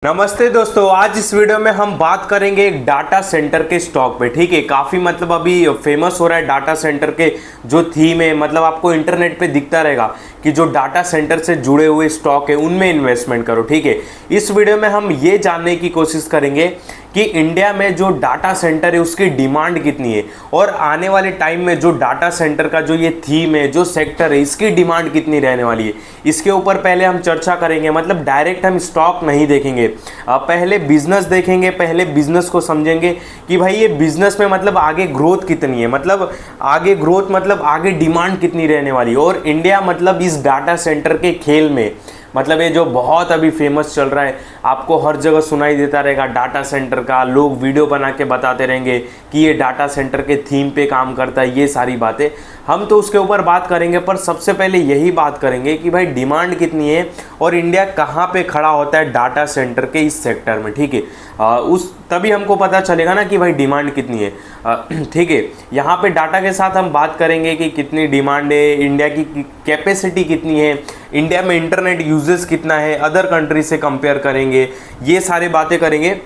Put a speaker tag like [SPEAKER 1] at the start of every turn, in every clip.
[SPEAKER 1] नमस्ते दोस्तों, आज इस वीडियो में हम बात करेंगे एक डाटा सेंटर के स्टॉक पे। ठीक है, काफ़ी मतलब अभी फेमस हो रहा है डाटा सेंटर के जो थीम है। मतलब आपको इंटरनेट पे दिखता रहेगा कि जो डाटा सेंटर से जुड़े हुए स्टॉक है उनमें इन्वेस्टमेंट करो। ठीक है, इस वीडियो में हम ये जानने की कोशिश करेंगे कि इंडिया में जो डाटा सेंटर है उसकी डिमांड कितनी है और आने वाले टाइम में जो डाटा सेंटर का जो ये थीम है, जो सेक्टर है, इसकी डिमांड कितनी रहने वाली है, इसके ऊपर पहले हम चर्चा करेंगे। मतलब डायरेक्ट हम स्टॉक नहीं देखेंगे, पहले बिजनेस देखेंगे, पहले बिजनेस को समझेंगे कि भाई ये बिजनेस में मतलब आगे ग्रोथ कितनी है, मतलब आगे ग्रोथ मतलब आगे डिमांड कितनी रहने वाली है। और इंडिया मतलब इस डाटा सेंटर के खेल में मतलब ये जो बहुत अभी फेमस चल रहा है, आपको हर जगह सुनाई देता रहेगा डाटा सेंटर का। लोग वीडियो बना के बताते रहेंगे कि ये डाटा सेंटर के थीम पे काम करता है, ये सारी बातें हम तो उसके ऊपर बात करेंगे। पर सबसे पहले यही बात करेंगे कि भाई डिमांड कितनी है और इंडिया कहाँ पे खड़ा होता है डाटा सेंटर के इस सेक्टर में। ठीक है, उस तभी हमको पता चलेगा ना कि भाई डिमांड कितनी है। ठीक है, यहाँ पे डाटा के साथ हम बात करेंगे कि कितनी डिमांड है, इंडिया की कैपेसिटी कितनी है, इंडिया में इंटरनेट यूजेस कितना है, अदर कंट्री से कंपेयर करेंगे, ये सारी बातें करेंगे।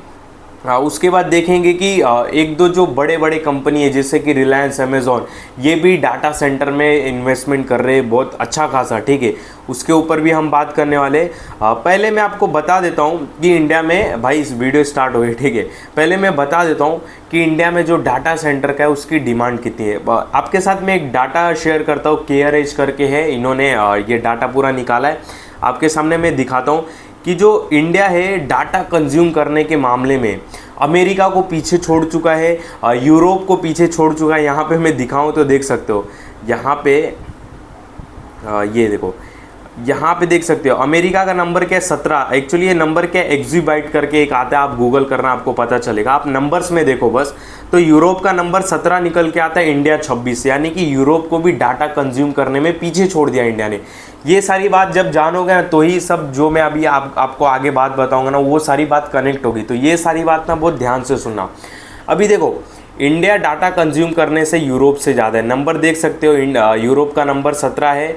[SPEAKER 1] उसके बाद देखेंगे कि एक दो जो बड़े बड़े कंपनी है जैसे कि रिलायंस, अमेज़ॉन, ये भी डाटा सेंटर में इन्वेस्टमेंट कर रहे हैं बहुत अच्छा खासा। ठीक है, उसके ऊपर भी हम बात करने वाले। पहले मैं आपको बता देता हूँ कि इंडिया में, भाई इस वीडियो स्टार्ट हो गई, ठीक है, पहले मैं बता देता हूँ कि इंडिया में जो डाटा सेंटर का है उसकी डिमांड कितनी है। आपके साथ मैं एक डाटा शेयर करता हूँ, केआरएच करके है, इन्होंने ये डाटा पूरा निकाला है, आपके सामने मैं दिखाता हूँ कि जो इंडिया है डाटा कंज्यूम करने के मामले में अमेरिका को पीछे छोड़ चुका है, यूरोप को पीछे छोड़ चुका है। यहाँ पे मैं दिखाऊं तो देख सकते हो, यहाँ पे ये देखो, यहाँ पे देख सकते हो अमेरिका का नंबर क्या है 17। एक्चुअली ये नंबर क्या है, एक्जीबाइट करके एक आता है, आप गूगल करना आपको पता चलेगा, आप नंबर्स में देखो बस। तो यूरोप का नंबर 17 निकल के आता है, इंडिया 26, यानी कि यूरोप को भी डाटा कंज्यूम करने में पीछे छोड़ दिया इंडिया ने। ये सारी बात जब जानोगे तो ही सब जो मैं अभी आपको आगे बात बताऊंगा ना, वो सारी बात कनेक्ट होगी। तो ये सारी बात ना बहुत ध्यान से सुनना। अभी देखो, इंडिया डाटा कंज्यूम करने से यूरोप से ज़्यादा है, नंबर देख सकते हो। यूरोप का नंबर 17 है,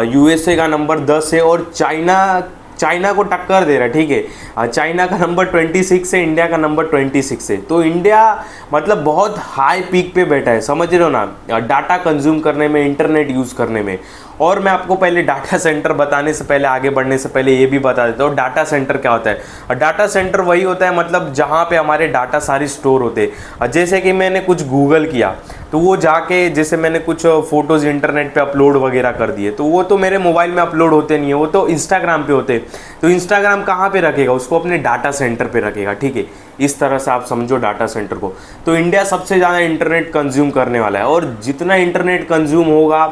[SPEAKER 1] यूएसए का नंबर 10 है और चाइना को टक्कर दे रहा है। ठीक है, चाइना का नंबर 26 है, इंडिया का नंबर 26 है। तो इंडिया मतलब बहुत हाई पीक पे बैठा है, समझ रहे हो ना, डाटा कंज्यूम करने में, इंटरनेट यूज़ करने में। और मैं आपको पहले डाटा सेंटर बताने से पहले, आगे बढ़ने से पहले ये भी बता देता हूँ डाटा सेंटर क्या होता है। डाटा सेंटर वही होता है मतलब जहाँ पे हमारे डाटा सारी स्टोर होते हैं। जैसे कि मैंने कुछ गूगल किया तो वो जाके, जैसे मैंने कुछ फ़ोटोज़ इंटरनेट पे अपलोड वगैरह कर दिए, तो वो तो मेरे मोबाइल में अपलोड होते नहीं है, वो तो इंस्टाग्राम पे होते। तो इंस्टाग्राम कहाँ पे रखेगा उसको, अपने डाटा सेंटर पे रखेगा। ठीक है, इस तरह से आप समझो डाटा सेंटर को। तो इंडिया सबसे ज़्यादा इंटरनेट कंज्यूम करने वाला है और जितना इंटरनेट कंज्यूम होगा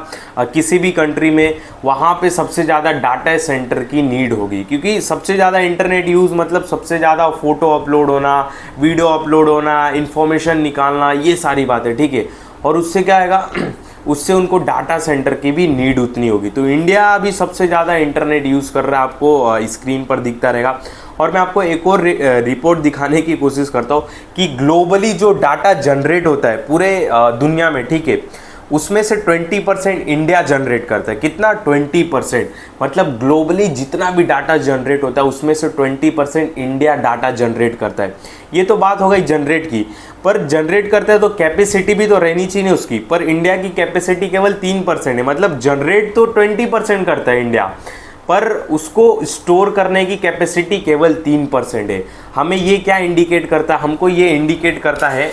[SPEAKER 1] किसी भी कंट्री में, वहाँ पे सबसे ज़्यादा डाटा सेंटर की नीड होगी, क्योंकि सबसे ज़्यादा इंटरनेट यूज़ मतलब सबसे ज़्यादा फ़ोटो अपलोड होना, वीडियो अपलोड होना, इन्फॉर्मेशन निकालना, ये सारी बातें। ठीक है, और उससे क्या आएगा, उससे उनको डाटा सेंटर की भी नीड उतनी होगी। तो इंडिया अभी सबसे ज़्यादा इंटरनेट यूज़ कर रहा है, आपको स्क्रीन पर दिखता रहेगा। और मैं आपको एक और रिपोर्ट दिखाने की कोशिश करता हूँ कि ग्लोबली जो डाटा जनरेट होता है पूरे दुनिया में, ठीक है, उसमें से 20% इंडिया जनरेट करता है। कितना? 20%। मतलब ग्लोबली जितना भी डाटा जनरेट होता है उसमें से 20% इंडिया डाटा जनरेट करता है। ये तो बात हो गई जनरेट की, पर जनरेट करता है तो कैपेसिटी भी तो रहनी चाहिए उसकी। पर इंडिया की कैपेसिटी केवल 3% है, मतलब जनरेट तो 20% करता है इंडिया, पर उसको स्टोर करने की कैपेसिटी केवल 3% है। हमें ये क्या इंडिकेट करता है? हमको ये इंडिकेट करता है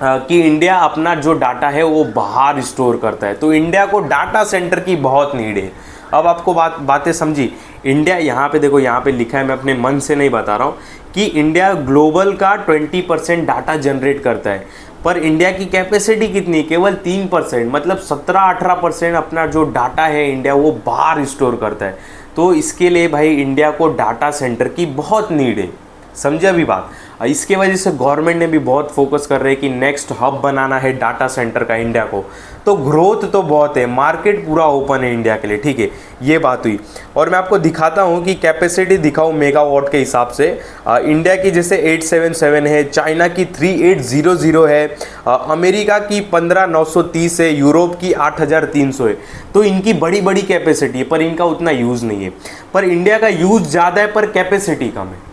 [SPEAKER 1] कि इंडिया अपना जो डाटा है वो बाहर स्टोर करता है। तो इंडिया को डाटा सेंटर की बहुत नीड है। अब आपको बातें समझी। इंडिया, यहाँ पे देखो, यहाँ पे लिखा है, मैं अपने मन से नहीं बता रहा हूँ, कि इंडिया ग्लोबल का 20% डाटा जनरेट करता है, पर इंडिया की कैपेसिटी कितनी? केवल 3%, मतलब 17-18% अपना जो डाटा है इंडिया वो बाहर स्टोर करता है। तो इसके लिए भाई इंडिया को डाटा सेंटर की बहुत नीड है, समझे अभी बात। इसके वजह से गवर्नमेंट ने भी बहुत फोकस कर रहे हैं कि नेक्स्ट हब बनाना है डाटा सेंटर का इंडिया को। तो ग्रोथ तो बहुत है, मार्केट पूरा ओपन है इंडिया के लिए। ठीक है, ये बात हुई। और मैं आपको दिखाता हूँ कि कैपेसिटी दिखाऊँ मेगावाट के हिसाब से। इंडिया की जैसे 877 है, चाइना की 3800 है, अमेरिका की 15930 है, यूरोप की 8300 है। तो इनकी बड़ी बड़ी कैपेसिटी है, पर इनका उतना यूज़ नहीं है। पर इंडिया का यूज़ ज़्यादा है पर कैपेसिटी कम है।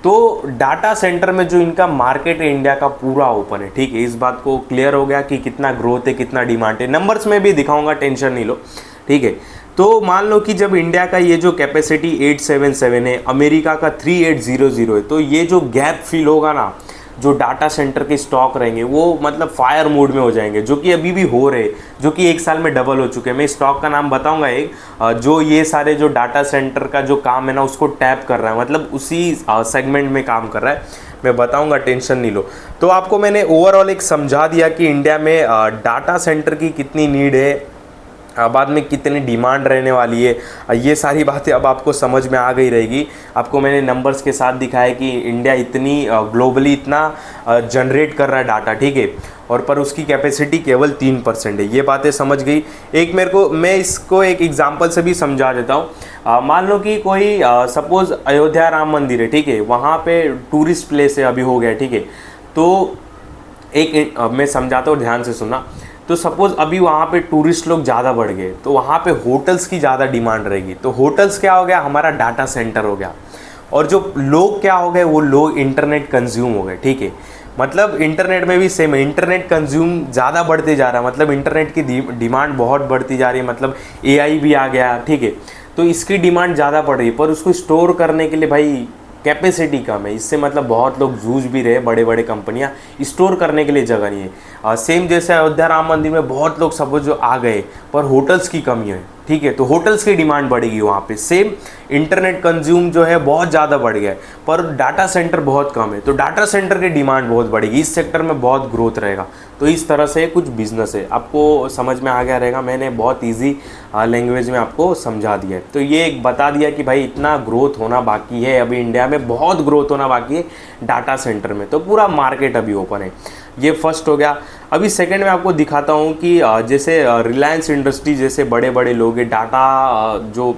[SPEAKER 1] तो डाटा सेंटर में जो इनका मार्केट है इंडिया का पूरा ओपन है, ठीक है। इस बात को क्लियर हो गया कि कितना ग्रोथ है, कितना डिमांड है। नंबर्स में भी दिखाऊंगा, टेंशन नहीं लो, ठीक है। तो मान लो कि जब इंडिया का ये जो कैपेसिटी 877 है, अमेरिका का 3800 है, तो ये जो गैप फिल होगा ना, जो डाटा सेंटर के स्टॉक रहेंगे वो मतलब फायर मोड में हो जाएंगे, जो कि अभी भी हो रहे, जो कि एक साल में डबल हो चुके हैं। मैं स्टॉक का नाम बताऊंगा एक, जो ये सारे जो डाटा सेंटर का जो काम है ना उसको टैप कर रहा है, मतलब उसी सेगमेंट में काम कर रहा है। मैं बताऊंगा, टेंशन नहीं लो। तो आपको मैंने ओवरऑल एक समझा दिया कि इंडिया में डाटा सेंटर की कितनी नीड है, बाद में कितनी डिमांड रहने वाली है। ये सारी बातें अब आपको समझ में आ गई रहेगी। आपको मैंने नंबर्स के साथ दिखाया कि इंडिया इतनी ग्लोबली इतना जनरेट कर रहा है डाटा, ठीक है, और पर उसकी कैपेसिटी केवल 3% है। ये बातें समझ गई। एक मैं इसको एक एग्जांपल से भी समझा देता हूँ। मान लो कि कोई सपोज अयोध्या राम मंदिर है, ठीक है, वहाँ पे टूरिस्ट प्लेस है, अभी हो गया, ठीक है। तो मैं समझाता हूँ, ध्यान से सुनना। तो सपोज़ अभी वहाँ पे टूरिस्ट लोग ज़्यादा बढ़ गए, तो वहाँ पे होटल्स की ज़्यादा डिमांड रहेगी। तो होटल्स क्या हो गया, हमारा डाटा सेंटर हो गया। और जो लोग क्या हो गए, वो लोग इंटरनेट कंज्यूम हो गए, ठीक है। मतलब इंटरनेट में भी सेम है, इंटरनेट कंज्यूम ज़्यादा बढ़ते जा रहा है, मतलब इंटरनेट की डिमांड बहुत बढ़ती जा रही है। मतलब AI भी आ गया, ठीक है। तो इसकी डिमांड ज़्यादा बढ़ रही है, पर उसको स्टोर करने के लिए भाई कैपेसिटी कम है। इससे मतलब बहुत लोग जूझ भी रहे, बड़े बड़े कंपनियां, स्टोर करने के लिए जगह नहीं है। सेम जैसे अयोध्या राम मंदिर में बहुत लोग सपोज जो आ गए, पर होटल्स की कमी है, ठीक है। तो होटल्स की डिमांड बढ़ेगी वहाँ पे। सेम इंटरनेट कंज्यूम जो है बहुत ज़्यादा बढ़ गया है, पर डाटा सेंटर बहुत कम है, तो डाटा सेंटर की डिमांड बहुत बढ़ेगी। इस सेक्टर में बहुत ग्रोथ रहेगा। तो इस तरह से कुछ बिजनेस है, आपको समझ में आ गया रहेगा। मैंने बहुत ईजी लैंग्वेज में आपको समझा दिया है। तो ये एक बता दिया कि भाई इतना ग्रोथ होना बाकी है, अभी इंडिया में बहुत ग्रोथ होना बाकी है डाटा सेंटर में। तो पूरा मार्केट अभी ओपन है। ये फर्स्ट हो गया। अभी सेकंड में आपको दिखाता हूँ कि जैसे रिलायंस इंडस्ट्री जैसे बड़े बड़े लोग हैं, डाटा जो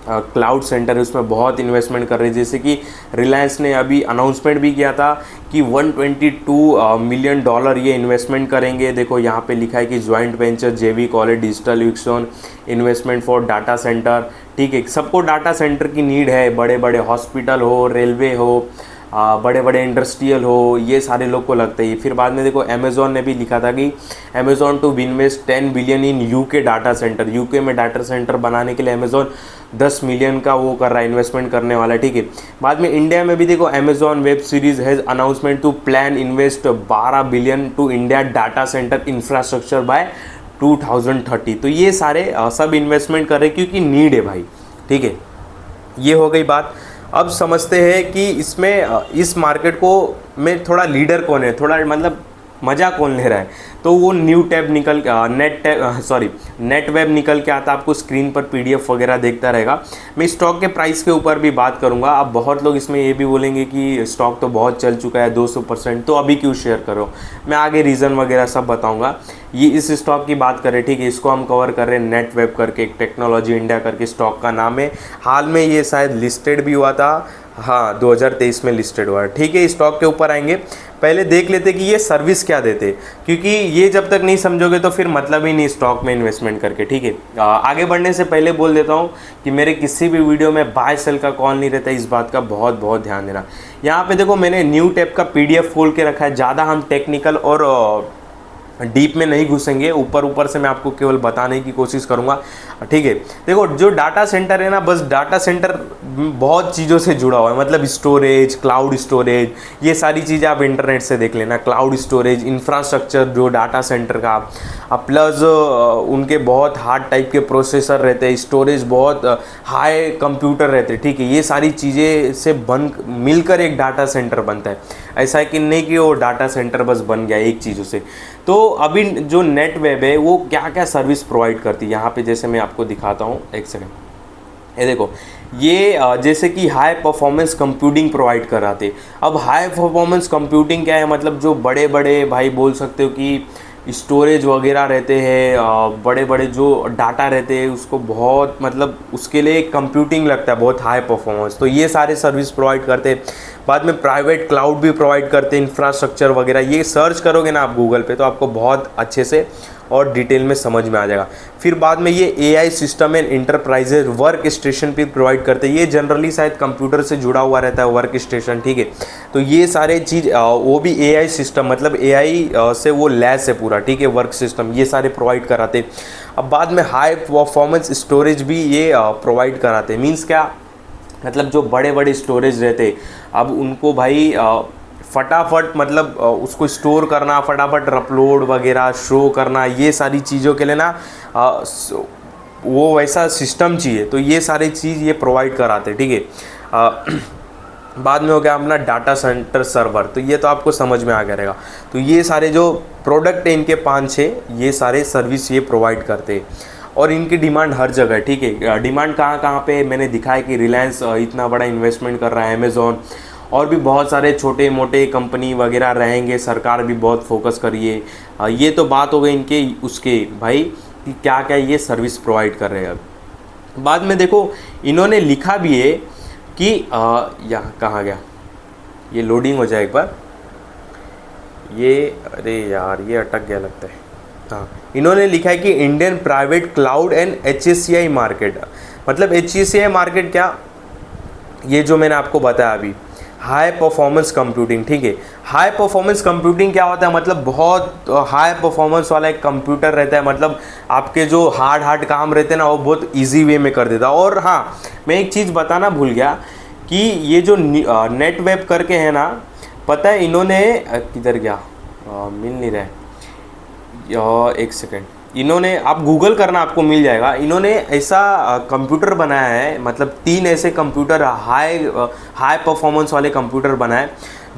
[SPEAKER 1] क्लाउड सेंटर है उसमें बहुत इन्वेस्टमेंट कर रहे हैं। जैसे कि रिलायंस ने अभी अनाउंसमेंट भी किया था कि $122 मिलियन ये इन्वेस्टमेंट करेंगे। देखो यहाँ पे लिखा है कि joint venture JV college digital vixen investment for data centre, ठीक है। सबको डाटा सेंटर की नीड है, बड़े बड़े हॉस्पिटल हो, रेलवे हो, बड़े बड़े इंडस्ट्रियल हो, ये सारे लोग को लगता है। फिर बाद में देखो अमेज़ॉन ने भी लिखा था कि Amazon to invest 10 billion in UK data centre. UK में डाटा सेंटर बनाने के लिए अमेज़ॉन 10 मिलियन का वो कर रहा है, इन्वेस्टमेंट करने वाला है, ठीक है। बाद में इंडिया में भी देखो Amazon web series has announcement to plan invest 12 billion to India data centre infrastructure by 2030। तो ये सारे सब इन्वेस्टमेंट कर रहे हैं क्योंकि नीड है भाई, ठीक है। ये हो गई बात। अब समझते हैं कि इसमें इस मार्केट को में थोड़ा लीडर कौन है, थोड़ा मतलब मज़ा कौन ले रहा है। तो वो न्यू टैब निकल नेट वेब निकल के आता, आपको स्क्रीन पर PDF वगैरह देखता रहेगा। मैं स्टॉक के प्राइस के ऊपर भी बात करूंगा। अब बहुत लोग इसमें ये भी बोलेंगे कि स्टॉक तो बहुत चल चुका है 200%, तो अभी क्यों शेयर करो। मैं आगे रीज़न वगैरह सब बताऊंगा। ये इस स्टॉक की बात करें, ठीक है, इसको हम कवर कर रहे हैं। नेट वेब करके एक टेक्नोलॉजी इंडिया करके स्टॉक का नाम है। हाल में ये शायद लिस्टेड भी हुआ था, हाँ 2023 में लिस्टेड हुआ है, ठीक है। स्टॉक के ऊपर आएंगे, पहले देख लेते कि ये सर्विस क्या देते, क्योंकि ये जब तक नहीं समझोगे तो फिर मतलब ही नहीं स्टॉक में इन्वेस्टमेंट करके, ठीक है। आगे बढ़ने से पहले बोल देता हूँ कि मेरे किसी भी वीडियो में बाय सेल का कॉल नहीं रहता, इस बात का बहुत बहुत ध्यान देना। यहाँ पे देखो मैंने न्यू टैब का PDF खोल के रखा है। ज़्यादा हम टेक्निकल और डीप में नहीं घुसेंगे, ऊपर से मैं आपको केवल बताने की कोशिश करूंगा, ठीक है। देखो जो डाटा सेंटर है ना, बस डाटा सेंटर बहुत चीज़ों से जुड़ा हुआ है, मतलब स्टोरेज, क्लाउड स्टोरेज, ये सारी चीज़ें आप इंटरनेट से देख लेना। क्लाउड स्टोरेज, इंफ्रास्ट्रक्चर जो डाटा सेंटर का, प्लस उनके बहुत हार्ड टाइप के प्रोसेसर रहते हैं, स्टोरेज बहुत हाई कंप्यूटर रहते हैं, ठीक है। ये सारी चीज़ें से मिलकर एक डाटा सेंटर बनता है। ऐसा है कि नहीं कि वो डाटा सेंटर बस बन गया एक चीज़ों से। तो अभी जो नेट वेब है वो क्या क्या सर्विस प्रोवाइड करती है, यहाँ पे जैसे मैं आपको दिखाता हूँ, एक सेकंड। ये देखो, ये जैसे कि हाई परफॉर्मेंस कंप्यूटिंग प्रोवाइड कराते। अब हाई परफॉर्मेंस कंप्यूटिंग क्या है, मतलब जो बड़े बड़े भाई बोल सकते हो कि स्टोरेज वगैरह रहते हैं, बड़े बड़े जो डाटा रहते हैं उसको बहुत मतलब उसके लिए कंप्यूटिंग लगता है, बहुत हाई परफॉर्मेंस। तो ये सारे सर्विस प्रोवाइड करते हैं। बाद में प्राइवेट क्लाउड भी प्रोवाइड करते हैं, इंफ्रास्ट्रक्चर वगैरह। ये सर्च करोगे ना आप गूगल पे तो आपको बहुत अच्छे से और डिटेल में समझ में आ जाएगा। फिर बाद में ये AI system and enterprises work station पे प्रोवाइड करते हैं। ये जनरली शायद कंप्यूटर से जुड़ा हुआ रहता है वर्क स्टेशन, ठीक है। तो ये सारे चीज़ वो भी AI सिस्टम, मतलब AI से वो लैस है पूरा, ठीक है, वर्क सिस्टम ये सारे प्रोवाइड कराते। अब बाद में हाई परफॉर्मेंस स्टोरेज भी ये प्रोवाइड कराते। मीन्स क्या, मतलब जो बड़े बड़े स्टोरेज रहते, अब उनको भाई फटाफट मतलब उसको स्टोर करना, फटाफट अपलोड वगैरह शो करना, ये सारी चीज़ों के लिए ना वो वैसा सिस्टम चाहिए। तो ये सारी चीज़ ये प्रोवाइड कराते, ठीक है। बाद में हो गया अपना डाटा सेंटर सर्वर, तो ये तो आपको समझ में आ गया रहेगा। तो ये सारे जो प्रोडक्ट हैं इनके 5-6 ये सारे सर्विस ये प्रोवाइड करते हैं और इनकी डिमांड हर जगह, ठीक है। डिमांड कहाँ कहाँ पे मैंने दिखाया कि रिलायंस इतना बड़ा इन्वेस्टमेंट कर रहा है, अमेज़ॉन और भी बहुत सारे छोटे मोटे कंपनी वगैरह रहेंगे, सरकार भी बहुत फोकस करिए। ये तो बात हो गई इनके उसके भाई कि क्या क्या ये सर्विस प्रोवाइड कर रहे हैं। बाद में देखो इन्होंने लिखा भी है कि यहाँ कहाँ गया, ये लोडिंग हो जाए एक बार, ये अरे यार ये अटक गया लगता है। हाँ, इन्होंने लिखा है कि Indian private cloud and HCI market, मतलब HCI मार्केट क्या, ये जो मैंने आपको बताया अभी हाई परफॉर्मेंस कंप्यूटिंग, ठीक है। हाई परफॉर्मेंस कंप्यूटिंग क्या होता है, मतलब बहुत हाई परफॉर्मेंस वाला एक कंप्यूटर रहता है, मतलब आपके जो हार्ड काम रहते हैं ना वो बहुत इजी वे में कर देता है। और हाँ, मैं एक चीज़ बताना भूल गया कि ये जो नेट वेब करके है ना, पता है इन्होंने किधर गया, मिल नहीं रहा है, एक सेकेंड, इन्होंने आप गूगल करना आपको मिल जाएगा। इन्होंने ऐसा कंप्यूटर बनाया है, मतलब 3 ऐसे कंप्यूटर हाई परफॉर्मेंस वाले कंप्यूटर बनाए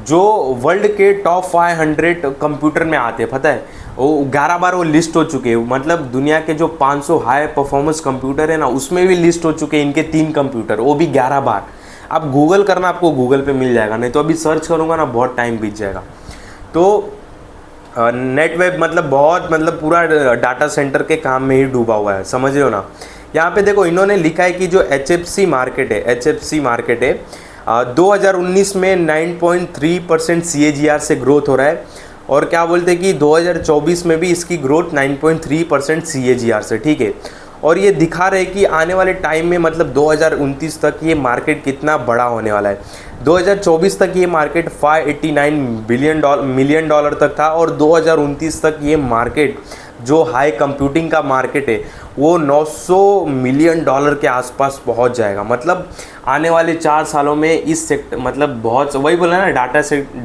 [SPEAKER 1] जो वर्ल्ड के टॉप 500 कंप्यूटर में आते हैं। पता है वो 11 बार वो लिस्ट हो चुके हैं, मतलब दुनिया के जो 500 हाई परफॉर्मेंस कंप्यूटर है ना उसमें भी लिस्ट हो चुके हैं इनके 3 कंप्यूटर, वो भी 11 बार। आप गूगल करना आपको गूगल पे मिल जाएगा, नहीं तो अभी सर्च करूँगा ना बहुत टाइम बीत जाएगा। तो नेट वेब मतलब बहुत, मतलब पूरा डाटा सेंटर के काम में ही डूबा हुआ है, समझ रहे हो ना। यहाँ पे देखो इन्होंने लिखा है कि जो HFC मार्केट है 2019 में 9.3% CAGR से ग्रोथ हो रहा है, और क्या बोलते हैं कि 2024 में भी इसकी ग्रोथ 9.3% CAGR से, ठीक है। और ये दिखा रहे कि आने वाले टाइम में मतलब 2029 तक ये मार्केट कितना बड़ा होने वाला है। 2024 तक ये मार्केट 589 मिलियन डॉलर तक था, और 2029 तक ये मार्केट जो हाई कंप्यूटिंग का मार्केट है वो 900 मिलियन डॉलर के आसपास पहुंच जाएगा। मतलब आने वाले 4 सालों में इस सेक्टर, मतलब बहुत, वही बोला ना,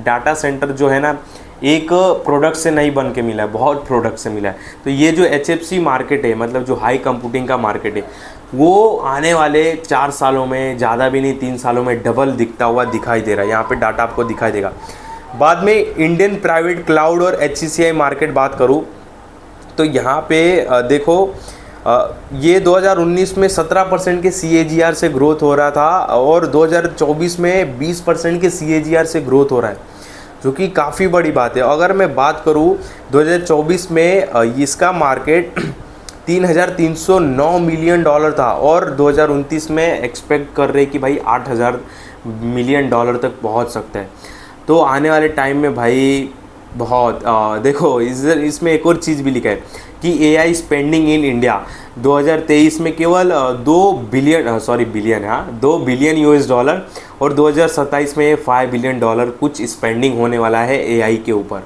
[SPEAKER 1] डाटा सेंटर जो है ना एक प्रोडक्ट से नहीं बन के मिला है, बहुत प्रोडक्ट से मिला है। तो ये जो HFC मार्केट है, मतलब जो हाई कंप्यूटिंग का मार्केट है, वो आने वाले 4 सालों में, ज़्यादा भी नहीं 3 सालों में डबल दिखता हुआ दिखाई दे रहा है। यहाँ पे डाटा आपको दिखाई देगा। बाद में इंडियन प्राइवेट क्लाउड और HCI मार्केट बात करूँ तो यहाँ पे देखो ये 2019 में 17% के CAGR से ग्रोथ हो रहा था, और 2024 में 20% के CAGR से ग्रोथ हो रहा है, जो कि काफ़ी बड़ी बात है। अगर मैं बात करूँ 2024 में इसका मार्केट 3,309 मिलियन डॉलर था, और 2029 में एक्सपेक्ट कर रहे कि भाई 8,000 मिलियन डॉलर तक पहुंच सकता है। तो आने वाले टाइम में भाई बहुत देखो इसमें एक और चीज़ भी लिखा है कि AI स्पेंडिंग इन इंडिया 2023 में केवल 2 बिलियन US डॉलर, और 2027 में 5 बिलियन डॉलर कुछ स्पेंडिंग होने वाला है AI के ऊपर।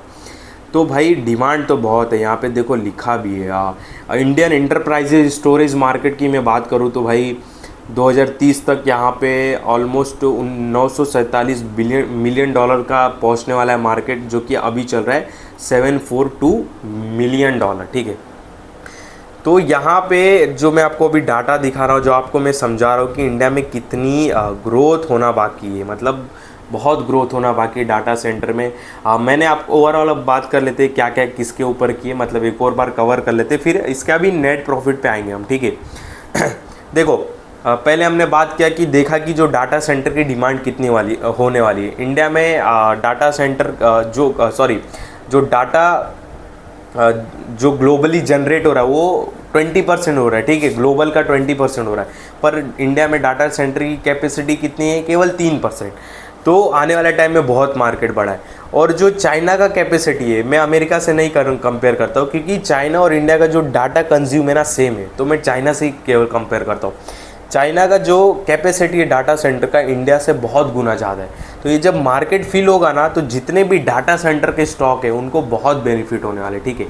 [SPEAKER 1] तो भाई डिमांड तो बहुत है, यहाँ पे देखो लिखा भी है। इंडियन एंटरप्राइजेज स्टोरेज मार्केट की मैं बात करूँ तो भाई 2030 तक यहाँ पे ऑलमोस्ट 947 मिलियन डॉलर का पहुँचने वाला है मार्केट, जो कि अभी चल रहा है 742 मिलियन डॉलर, ठीक है। तो यहाँ पे जो मैं आपको अभी डाटा दिखा रहा हूँ, जो आपको मैं समझा रहा हूँ कि इंडिया में कितनी ग्रोथ होना बाकी है, मतलब बहुत ग्रोथ होना बाकी है डाटा सेंटर में। मैंने आपको ओवरऑल अब बात कर लेते हैं क्या क्या किसके ऊपर किए, मतलब एक और बार कवर कर लेते, फिर इसका भी नेट प्रॉफिट पे आएंगे हम, ठीक है। देखो पहले हमने बात किया कि देखा कि जो डाटा सेंटर की डिमांड कितनी होने वाली है इंडिया में। डाटा सेंटर जो डाटा जो ग्लोबली जनरेट हो रहा है वो 20% हो रहा है, ठीक है, ग्लोबल का 20% हो रहा है, पर इंडिया में डाटा सेंटर की कैपेसिटी कितनी है, केवल 3%। तो आने वाले टाइम में बहुत मार्केट बढ़ा है। और जो चाइना का कैपेसिटी है, मैं अमेरिका से नहीं कंपेयर करता हूँ, क्योंकि चाइना और इंडिया का जो डाटा कंज्यूम है ना सेम है, तो मैं चाइना से ही केवल कंपेयर करता हूँ। चाइना का जो कैपेसिटी है डाटा सेंटर का इंडिया से बहुत गुना ज़्यादा है। तो ये जब मार्केट फील होगा ना, तो जितने भी डाटा सेंटर के स्टॉक है उनको बहुत बेनिफिट होने वाले, ठीक है।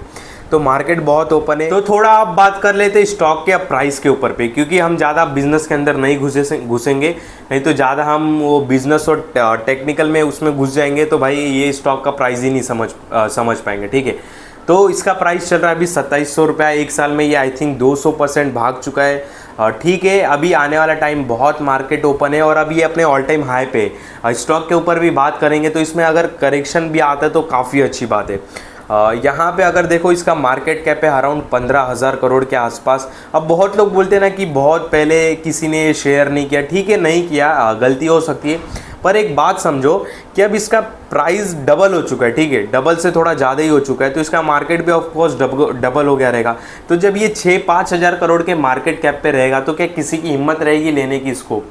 [SPEAKER 1] तो मार्केट बहुत ओपन है। तो थोड़ा आप बात कर लेते हैं स्टॉक के अब प्राइस के ऊपर पे, क्योंकि हम ज़्यादा बिजनेस के अंदर नहीं घुसेंगे, नहीं तो ज़्यादा हम वो बिजनेस और टेक्निकल में उसमें घुस जाएंगे तो भाई ये स्टॉक का प्राइस ही नहीं समझ पाएंगे, ठीक है। तो इसका प्राइस चल रहा है अभी 2700 रुपया। एक साल में ये आई थिंक 200% भाग चुका है, ठीक है। अभी आने वाला टाइम बहुत मार्केट ओपन है और अभी ये अपने ऑल टाइम हाई पे। स्टॉक के ऊपर भी बात करेंगे तो इसमें अगर करेक्शन भी आता है तो काफ़ी अच्छी बात है। यहाँ पे अगर देखो इसका मार्केट कैप है अराउंड 15,000 करोड़ के आसपास। अब बहुत लोग बोलते हैं ना कि बहुत पहले किसी ने शेयर नहीं किया, ठीक है, नहीं किया, गलती हो सकती है, पर एक बात समझो कि अब इसका प्राइस डबल हो चुका है, ठीक है, डबल से थोड़ा ज़्यादा ही हो चुका है, तो इसका मार्केट भी ऑफ कोर्स डबल हो गया रहेगा। तो जब ये 6-5 हज़ार करोड़ के मार्केट कैप पे रहेगा तो क्या किसी की हिम्मत रहेगी लेने की इसको?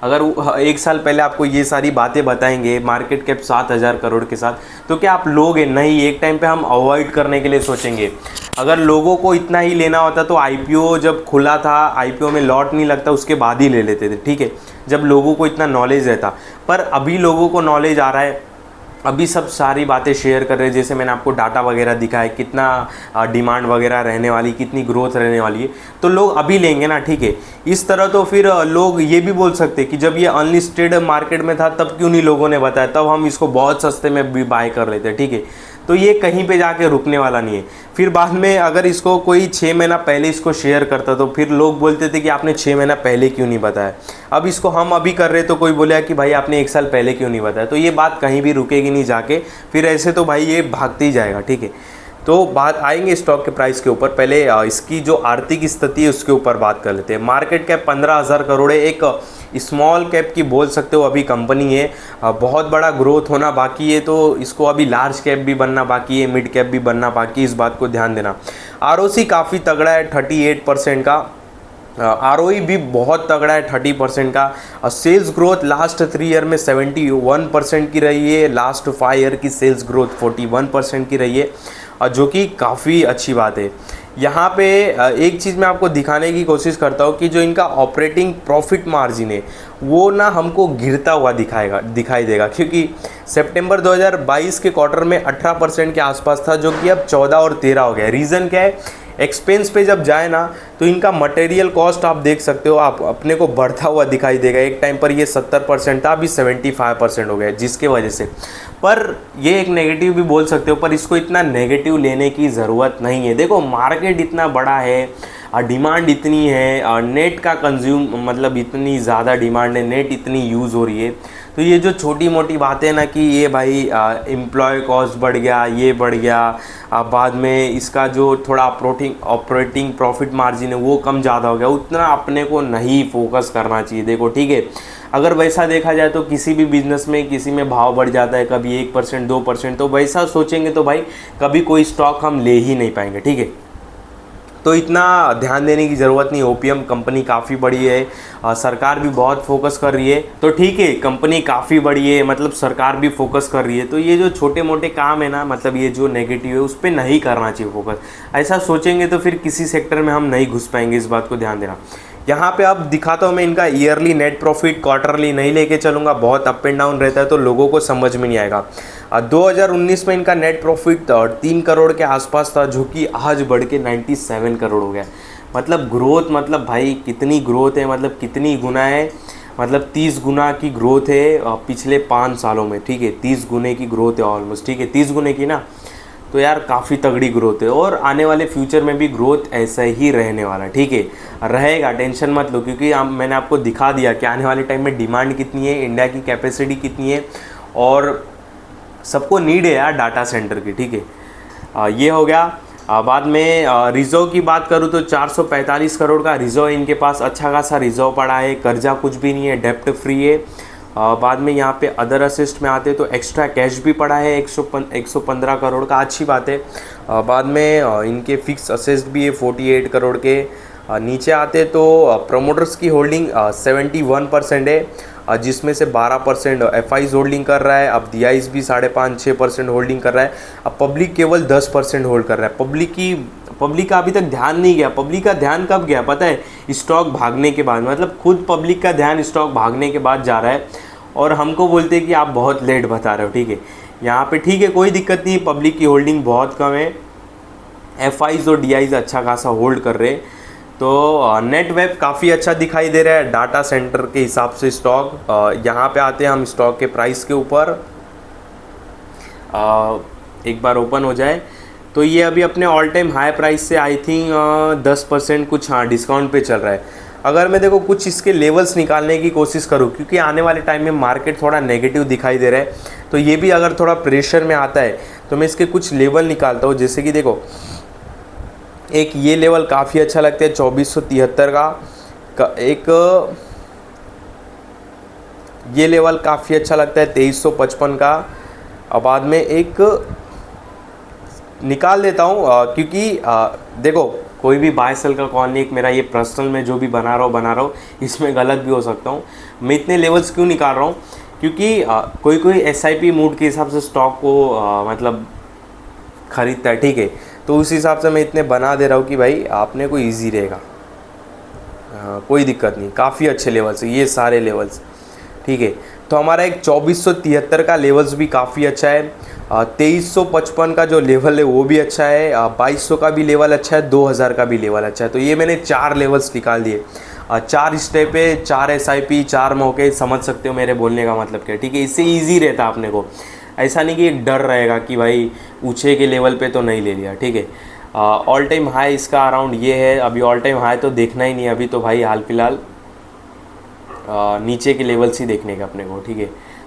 [SPEAKER 1] अगर एक साल पहले आपको ये सारी बातें बताएंगे मार्केट कैप 7,000 करोड़ के साथ, तो क्या आप लोगे? नहीं, एक टाइम पे हम अवॉइड करने के लिए सोचेंगे। अगर लोगों को इतना ही लेना होता तो आईपीओ जब खुला था, आईपीओ में लॉट नहीं लगता उसके बाद ही ले लेते थे, ठीक है, जब लोगों को इतना नॉलेज रहता। पर अभी लोगों को नॉलेज आ रहा है, अभी सब सारी बातें शेयर कर रहे हैं, जैसे मैंने आपको डाटा वगैरह दिखाया, कितना डिमांड वगैरह रहने वाली, कितनी ग्रोथ रहने वाली है, तो लोग अभी लेंगे ना, ठीक है। इस तरह तो फिर लोग ये भी बोल सकते हैं कि जब ये अनलिस्टेड मार्केट में था तब क्यों नहीं लोगों ने बताया, तब हम इसको बहुत सस्ते में भी बाय कर लेते, ठीक है। तो ये कहीं पे जाके रुकने वाला नहीं है। फिर बाद में अगर इसको कोई 6 महीना पहले इसको शेयर करता तो फिर लोग बोलते थे कि आपने 6 महीना पहले क्यों नहीं बताया। अब इसको हम अभी कर रहे तो कोई बोलेगा कि भाई आपने 1 साल पहले क्यों नहीं बताया। तो ये बात कहीं भी रुकेगी नहीं जाके, फिर ऐसे तो भाई ये भागते ही जाएगा, ठीक है। तो बात आएंगे स्टॉक के प्राइस के ऊपर, पहले इसकी जो आर्थिक स्थिति है उसके ऊपर बात कर लेते हैं। मार्केट कैप 15,000 करोड़ है, एक स्मॉल कैप की बोल सकते हो अभी कंपनी है, बहुत बड़ा ग्रोथ होना बाकी है, तो इसको अभी लार्ज कैप भी बनना बाकी है, मिड कैप भी बनना बाकी है, इस बात को ध्यान देना। आरओसी काफ़ी तगड़ा है 38% का, आरओई भी बहुत तगड़ा है 30% का। सेल्स ग्रोथ लास्ट 3 ईयर में 71% की रही है, लास्ट 5 ईयर की सेल्स ग्रोथ 41% की रही है, जो कि काफ़ी अच्छी बात है। यहाँ पे एक चीज़ मैं आपको दिखाने की कोशिश करता हूँ कि जो इनका ऑपरेटिंग प्रॉफिट मार्जिन है वो ना हमको गिरता हुआ दिखाई देगा, क्योंकि सितंबर 2022 के क्वार्टर में 18% के आसपास था, जो कि अब 14 और 13 हो गया। रीज़न क्या है? एक्सपेंस पे जब जाए ना तो इनका मटेरियल कॉस्ट आप देख सकते हो, आप अपने को बढ़ता हुआ दिखाई देगा। एक टाइम पर ये 70% था, अभी 75% हो गया, जिसके वजह से। पर ये एक नेगेटिव भी बोल सकते हो, पर इसको इतना नेगेटिव लेने की ज़रूरत नहीं है। देखो मार्केट इतना बड़ा है, डिमांड इतनी है, नेट का कंज्यूम मतलब इतनी ज़्यादा डिमांड है, नेट इतनी यूज़ हो रही है, तो ये जो छोटी मोटी बातें ना कि ये भाई एम्प्लॉय कॉस्ट बढ़ गया, ये बढ़ गया, बाद में इसका जो थोड़ा ऑपरेटिंग प्रॉफिट मार्जिन है वो कम ज़्यादा हो गया, उतना अपने को नहीं फोकस करना चाहिए। देखो ठीक है, अगर वैसा देखा जाए तो किसी भी बिज़नेस में किसी में भाव बढ़ जाता है, कभी 1% 2%, तो वैसा सोचेंगे तो भाई कभी कोई स्टॉक हम ले ही नहीं पाएंगे, ठीक है। तो इतना ध्यान देने की ज़रूरत नहीं। ओपीएम कंपनी काफ़ी बड़ी है, सरकार भी बहुत फोकस कर रही है, तो ठीक है, कंपनी काफ़ी बड़ी है, मतलब सरकार भी फोकस कर रही है, तो ये जो छोटे मोटे काम है ना, मतलब ये जो नेगेटिव है उस पर नहीं करना चाहिए फोकस। ऐसा सोचेंगे तो फिर किसी सेक्टर में हम नहीं घुस पाएंगे, इस बात को ध्यान देना। यहाँ पे अब दिखाता हूँ मैं इनका ईयरली नेट प्रॉफिट, क्वार्टरली नहीं लेके चलूँगा, बहुत अप एंड डाउन रहता है तो लोगों को समझ में नहीं आएगा। 2019 में इनका नेट प्रॉफिट 3 करोड़ के आसपास था, जो कि आज बढ़ के 97 करोड़ हो गया। मतलब ग्रोथ, मतलब भाई कितनी ग्रोथ है, मतलब कितनी गुना है, मतलब 30 गुना की ग्रोथ है पिछले 5 सालों में, ठीक है, 30 गुने की ग्रोथ है ऑलमोस्ट, ठीक है, 30 गुने की ना, तो यार काफ़ी तगड़ी ग्रोथ है। और आने वाले फ्यूचर में भी ग्रोथ ऐसा ही रहने वाला, ठीक है, रहेगा, टेंशन मत लो, क्योंकि मैंने आपको दिखा दिया कि आने वाले टाइम में डिमांड कितनी है, इंडिया की कैपेसिटी कितनी है, और सबको नीड है यार डाटा सेंटर की, ठीक है। ये हो गया। बाद में रिजर्व की बात करूँ तो 445 करोड़ का रिजर्व इनके पास, अच्छा खासा रिजर्व पड़ा है, कर्जा कुछ भी नहीं है, डेप्ट फ्री है। बाद में यहाँ पे अदर असिस्ट में आते तो एक्स्ट्रा कैश भी पड़ा है 115 करोड़ का, अच्छी बात है। बाद में इनके फिक्स असेस्ट भी है 48 करोड़ के। नीचे आते तो प्रमोटर्स की होल्डिंग 71% है। जिसमें से 12% FIs होल्डिंग कर रहा है। अब DIs भी 5.5-6% होल्डिंग कर रहा है। अब पब्लिक केवल 10% होल्ड कर रहा है। पब्लिक का अभी तक ध्यान नहीं गया। पब्लिक का ध्यान कब गया पता है? स्टॉक भागने के बाद, मतलब खुद पब्लिक का ध्यान स्टॉक भागने के बाद जा रहा है और हमको बोलते हैं कि आप बहुत लेट बता रहे हो। ठीक है, यहाँ पे ठीक है, कोई दिक्कत नहीं, पब्लिक की होल्डिंग बहुत कम है। FIs और DIs अच्छा खासा होल्ड कर रहे हैं। तो नेट वेब काफ़ी अच्छा दिखाई दे रहा है डाटा सेंटर के हिसाब से स्टॉक। यहाँ पे आते हैं हम स्टॉक के प्राइस के ऊपर। एक बार ओपन हो जाए तो ये अभी अपने ऑल टाइम हाई प्राइस से आई थिंक 10% कुछ डिस्काउंट पे चल रहा है। अगर मैं देखो कुछ इसके लेवल्स निकालने की कोशिश करूँ, क्योंकि आने वाले टाइम में मार्केट थोड़ा नेगेटिव दिखाई दे रहा है, तो ये भी अगर थोड़ा प्रेशर में आता है तो मैं इसके कुछ लेवल निकालता हूँ। जैसे कि देखो, एक ये लेवल काफ़ी अच्छा लगता है 2473 का एक ये लेवल काफ़ी अच्छा लगता है 2355 का। अब बाद में एक निकाल देता हूँ, क्योंकि देखो कोई भी बाय सेल का कॉल नहीं, एक मेरा ये पर्सनल में जो भी बना रहा हूँ इसमें गलत भी हो सकता हूँ। मैं इतने लेवल्स क्यों निकाल रहा हूँ? क्योंकि कोई SIP मूड के हिसाब से स्टॉक को मतलब ख़रीदता है। ठीक है, तो उस हिसाब से मैं इतने बना दे रहा हूँ कि भाई आपने को ईजी रहेगा। कोई दिक्कत नहीं, काफ़ी अच्छे लेवल्स है ये सारे लेवल्स। ठीक है, तो हमारा एक 2473 का लेवल्स भी काफ़ी अच्छा है। 2355 का जो लेवल है वो भी अच्छा है। 2200 का भी लेवल अच्छा है। 2000 का भी लेवल अच्छा है। तो ये मैंने 4 लेवल्स निकाल दिए। 4 स्टेप है, 4 SIP, 4 मौके, समझ सकते हो मेरे बोलने का मतलब क्या। ठीक है, इससे ईजी रहता अपने को, ऐसा नहीं कि एक डर रहेगा कि भाई ऊंचे के लेवल पे तो नहीं ले लिया। ठीक है, ऑल टाइम हाई इसका अराउंड ये है। अभी ऑल टाइम हाई तो देखना ही नहीं अभी तो भाई, हाल फिलहाल नीचे के लेवल्स ही देखने का अपने को। ठीक है,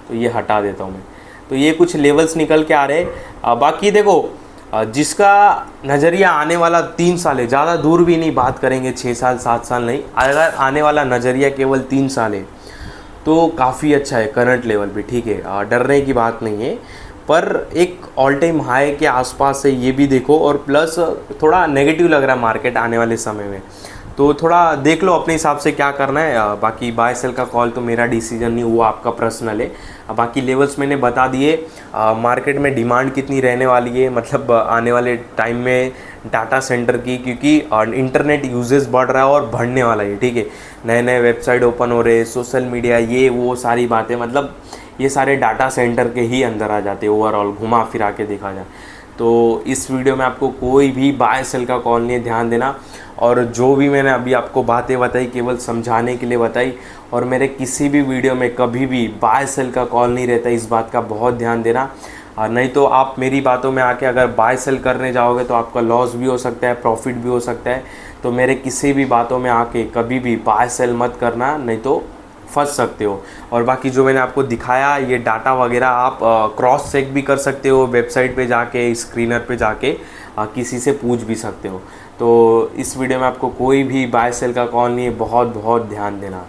[SPEAKER 1] तो ये हटा देता हूँ मैं। तो ये कुछ लेवल्स निकल के आ रहे हैं। बाकी देखो, जिसका नज़रिया आने वाला 3 साल है, ज़्यादा दूर भी नहीं बात करेंगे, 6 साल 7 साल नहीं, अगर आने वाला नज़रिया केवल 3 साल है तो काफ़ी अच्छा है करंट लेवल पे। ठीक है, डरने की बात नहीं है, पर एक ऑल टाइम हाई के आसपास है ये भी देखो। और प्लस थोड़ा नेगेटिव लग रहा है मार्केट आने वाले समय में, तो थोड़ा देख लो अपने हिसाब से क्या करना है। बाकी बाय सेल का कॉल तो मेरा डिसीजन नहीं, वो आपका पर्सनल है। बाकी लेवल्स मैंने बता दिए। मार्केट में डिमांड कितनी रहने वाली है, मतलब आने वाले टाइम में डाटा सेंटर की, क्योंकि इंटरनेट यूजेस बढ़ रहा है और बढ़ने वाला है। ठीक है, नए नए वेबसाइट ओपन हो रहे, सोशल मीडिया, ये वो सारी बातें, मतलब ये सारे डाटा सेंटर के ही अंदर आ जाते हैं ओवरऑल, घुमा फिरा के देखा जाए तो। इस वीडियो में आपको कोई भी बाय सेल का कॉल नहीं है, ध्यान देना। और जो भी मैंने अभी आपको बातें बताई केवल समझाने के लिए बताई, और मेरे किसी भी वीडियो में कभी भी बाय सेल का कॉल नहीं रहता, इस बात का बहुत ध्यान देना। नहीं तो आप मेरी बातों में आके अगर बाय सेल करने जाओगे तो आपका लॉस भी हो सकता है, प्रॉफिट भी हो सकता है। तो मेरे किसी भी बातों में आके कभी भी बाय सेल मत करना, नहीं तो फंस सकते हो। और बाकी जो मैंने आपको दिखाया ये डाटा वगैरह आप क्रॉस चेक भी कर सकते हो, वेबसाइट पे जाके, स्क्रीनर पे जाके किसी से पूछ भी सकते हो। तो इस वीडियो में आपको कोई भी बाय सेल का कॉल नहीं है, बहुत बहुत ध्यान देना।